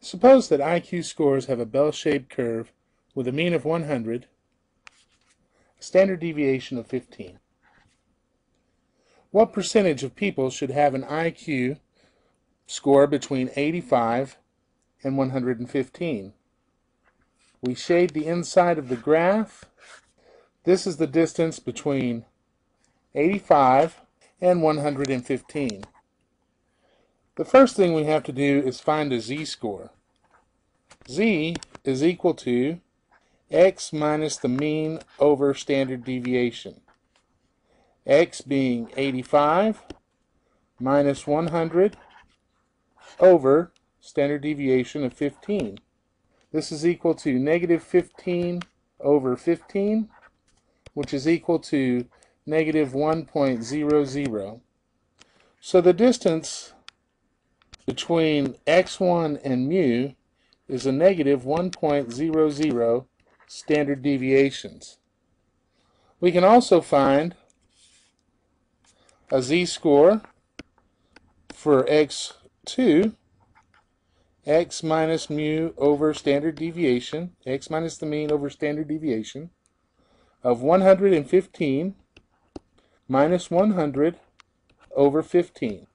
Suppose that IQ scores have a bell-shaped curve with a mean of 100, a standard deviation of 15. What percentage of people should have an IQ score between 85 and 115? We shade the inside of the graph. This is the distance between 85 and 115. The first thing we have to do is find a z-score. Z is equal to x minus the mean over standard deviation. X being 85 minus 100 over standard deviation of 15. This is equal to negative 15 over 15, which is equal to negative 1.00. So the distance between x1 and mu is a negative 1.00 standard deviations. We can also find a z-score for x2, x minus mu over standard deviation, x minus the mean over standard deviation of 115 minus 100 over 15,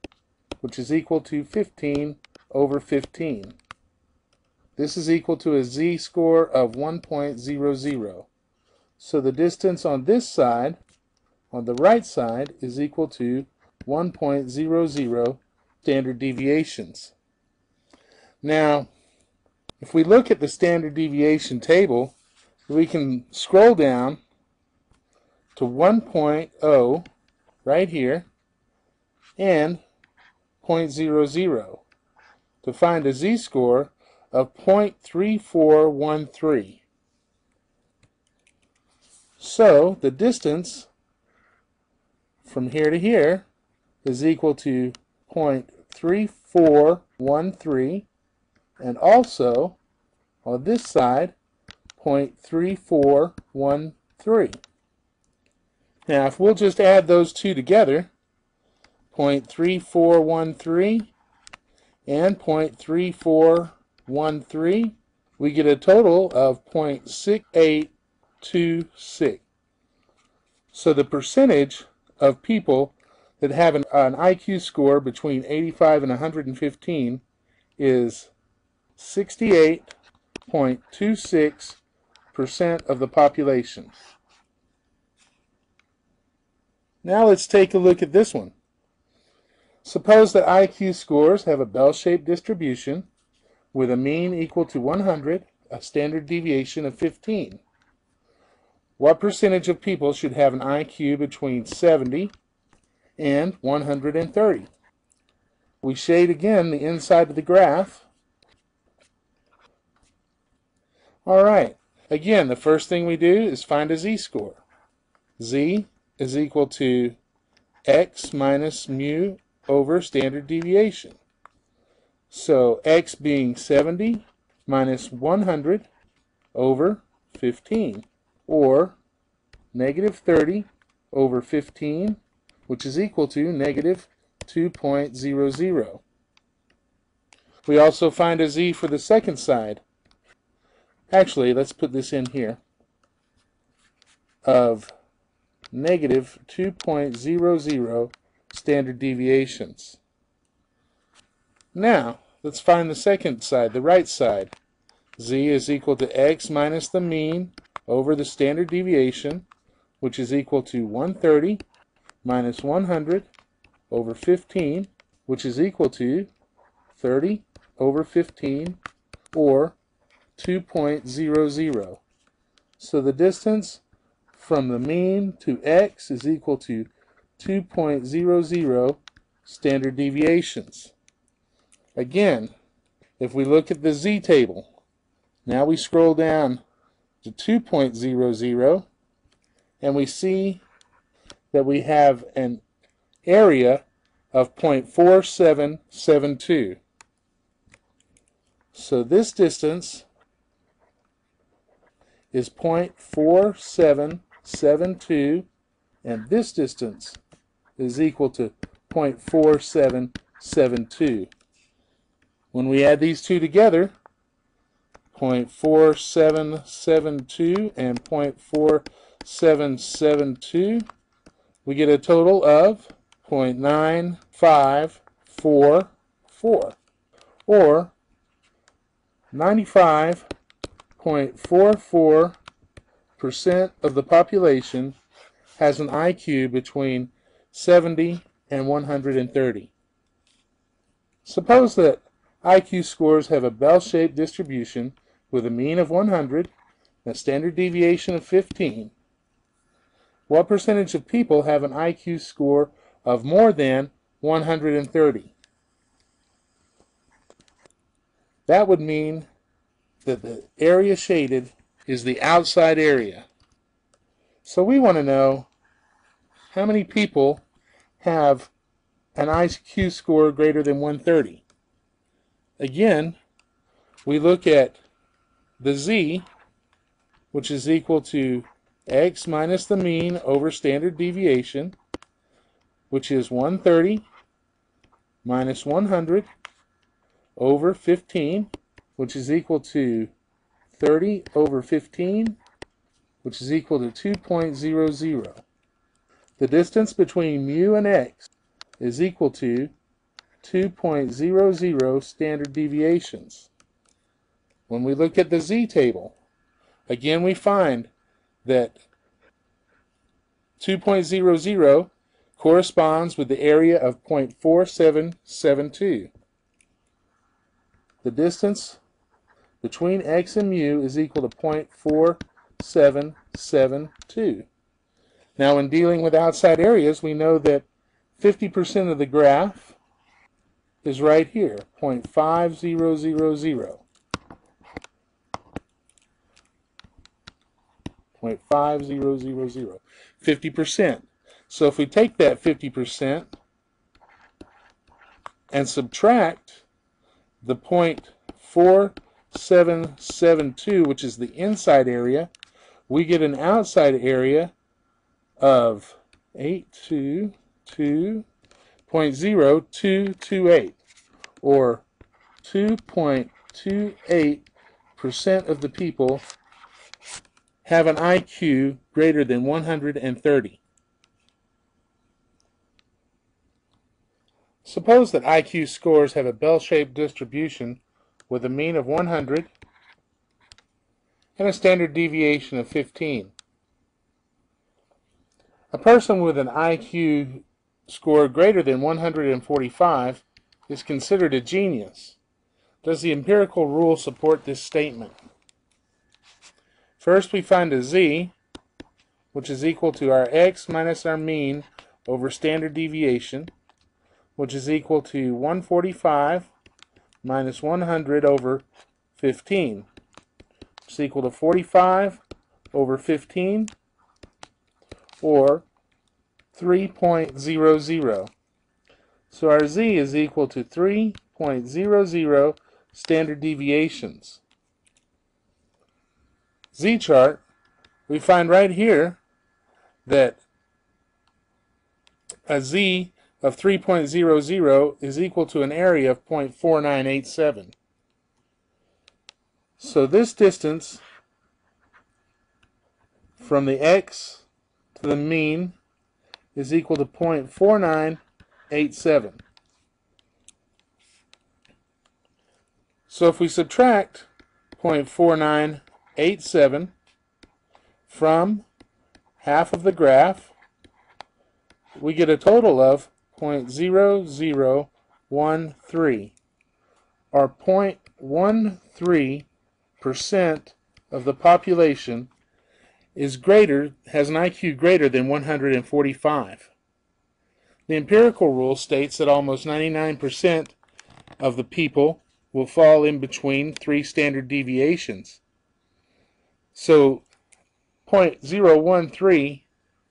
which is equal to 15 over 15. This is equal to a z-score of 1.00. So the distance on this side, on the right side, is equal to 1.00 standard deviations. Now, if we look at the standard deviation table, we can scroll down to 1.0 right here and 0.00 to find a z-score of 0.3413. So the distance from here to here is equal to 0.3413, and also on this side 0.3413. Now if we'll just add those two together, 0.3413 and 0.3413, we get a total of 0.6826. So the percentage of people that have an IQ score between 85 and 115 is 68.26% of the population. Now let's take a look at this one. Suppose that IQ scores have a bell-shaped distribution with a mean equal to 100, a standard deviation of 15. What percentage of people should have an IQ between 70 and 130? We shade again the inside of the graph. Alright, again, the first thing we do is find a z-score. Z is equal to x minus mu over standard deviation. So x being 70 minus 100 over 15, or negative 30 over 15, which is equal to negative 2.00. We also find a z for the second side. Actually, let's put this in here, of negative 2.00 standard deviations. Now, let's find the second side, the right side. Z is equal to x minus the mean over the standard deviation, which is equal to 130 minus 100 over 15, which is equal to 30 over 15, or 2.00. So the distance from the mean to x is equal to 2.00 standard deviations. Again, if we look at the z table, now we scroll down to 2.00 and we see that we have an area of 0.4772. So this distance is 0.4772, and this distance is equal to 0.4772. When we add these two together, 0.4772 and 0.4772. We get a total of 0.9544, or 95.44% of the population has an IQ between 70 and 130. Suppose that IQ scores have a bell-shaped distribution with a mean of 100 and a standard deviation of 15. What percentage of people have an IQ score of more than 130? That would mean that the area shaded is the outside area. So we want to know how many people have an IQ score greater than 130. Again, we look at the z, which is equal to x minus the mean over standard deviation, which is 130 minus 100 over 15, which is equal to 30 over 15, which is equal to 2.00. The distance between mu and x is equal to 2.00 standard deviations. When we look at the z table, again we find that 2.00 corresponds with the area of 0.4772. The distance between x and mu is equal to 0.4772. Now, in dealing with outside areas, we know that 50% of the graph is right here, 0.5000. 0.5000. 50%. So if we take that 50% and subtract the 0.4772, which is the inside area, we get an outside area of 822.0228, or 2.28% of the people have an IQ greater than 130. Suppose that IQ scores have a bell-shaped distribution with a mean of 100 and a standard deviation of 15. A person with an IQ score greater than 145 is considered a genius. Does the empirical rule support this statement? First, we find a z, which is equal to our x minus our mean over standard deviation, which is equal to 145 minus 100 over 15, which is equal to 45 over 15, or 3.00. So our z is equal to 3.00 standard deviations. Z-chart, we find right here that a z of 3.00 is equal to an area of 0.4987. So this distance from the x to the mean is equal to 0.4987. So if we subtract 0.4987 from half of the graph, we get a total of 0.0013, or 0.13% of the population has an IQ greater than 145. The empirical rule states that almost 99% of the people will fall in between three standard deviations. So 0.013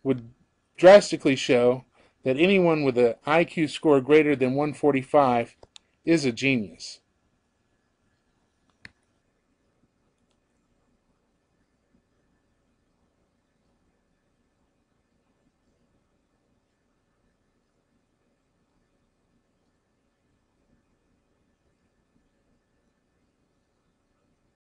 would drastically show that anyone with an IQ score greater than 145 is a genius.